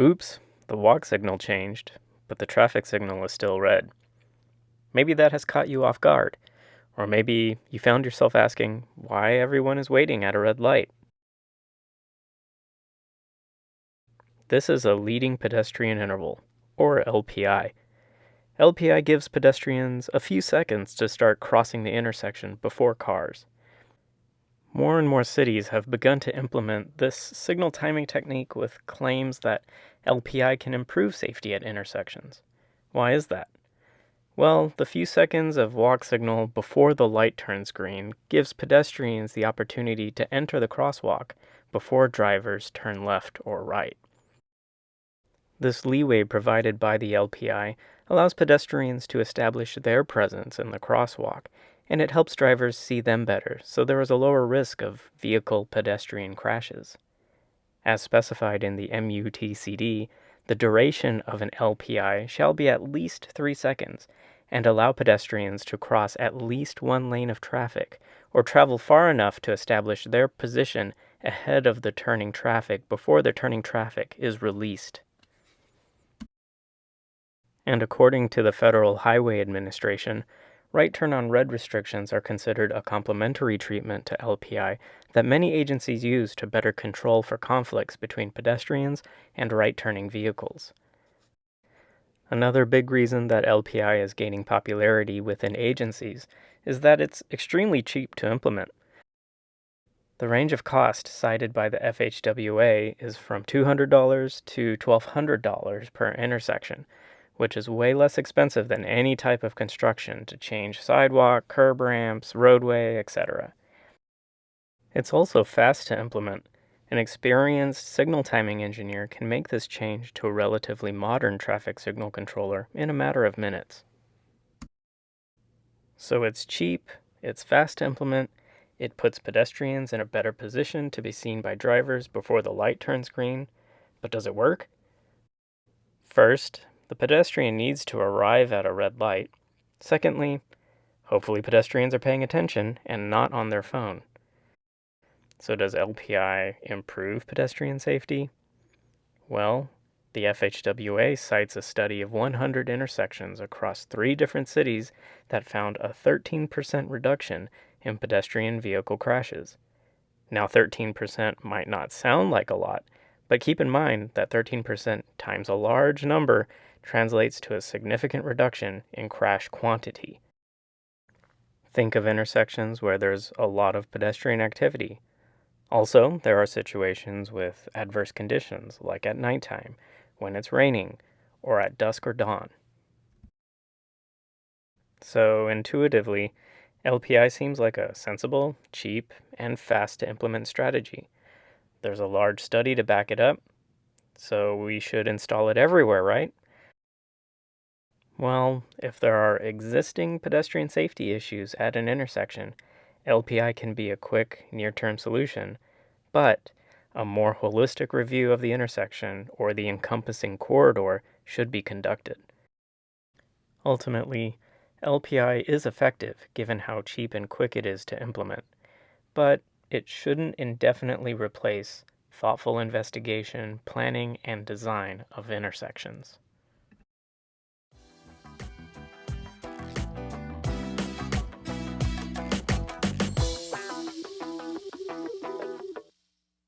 Oops, the walk signal changed, but the traffic signal is still red. Maybe that has caught you off guard, or maybe you found yourself asking why everyone is waiting at a red light. This is a leading pedestrian interval, or LPI. LPI gives pedestrians a few seconds to start crossing the intersection before cars. More and more cities have begun to implement this signal timing technique with claims that LPI can improve safety at intersections. Why is that? Well, the few seconds of walk signal before the light turns green gives pedestrians the opportunity to enter the crosswalk before drivers turn left or right. This leeway provided by the LPI allows pedestrians to establish their presence in the crosswalk, and it helps drivers see them better, so there is a lower risk of vehicle-pedestrian crashes. As specified in the MUTCD, the duration of an LPI shall be at least 3 seconds and allow pedestrians to cross at least one lane of traffic or travel far enough to establish their position ahead of the turning traffic before the turning traffic is released. And according to the Federal Highway Administration, right turn on red restrictions are considered a complementary treatment to LPI that many agencies use to better control for conflicts between pedestrians and right-turning vehicles. Another big reason that LPI is gaining popularity within agencies is that it's extremely cheap to implement. The range of cost cited by the FHWA is from $200 to $1,200 per intersection, which is way less expensive than any type of construction to change sidewalk, curb ramps, roadway, etc. It's also fast to implement. An experienced signal timing engineer can make this change to a relatively modern traffic signal controller in a matter of minutes. So it's cheap, it's fast to implement, it puts pedestrians in a better position to be seen by drivers before the light turns green, but does it work? First, the pedestrian needs to arrive at a red light. Secondly, hopefully pedestrians are paying attention and not on their phone. So does LPI improve pedestrian safety? Well, the FHWA cites a study of 100 intersections across 3 different cities that found a 13% reduction in pedestrian vehicle crashes. Now, 13% might not sound like a lot, but keep in mind that 13% times a large number translates to a significant reduction in crash quantity. Think of intersections where there's a lot of pedestrian activity. Also, there are situations with adverse conditions, like at nighttime, when it's raining, or at dusk or dawn. So, intuitively, LPI seems like a sensible, cheap, and fast to implement strategy. There's a large study to back it up, so we should install it everywhere, right? Well, if there are existing pedestrian safety issues at an intersection, LPI can be a quick, near-term solution, but a more holistic review of the intersection or the encompassing corridor should be conducted. Ultimately, LPI is effective given how cheap and quick it is to implement, but it shouldn't indefinitely replace thoughtful investigation, planning, and design of intersections.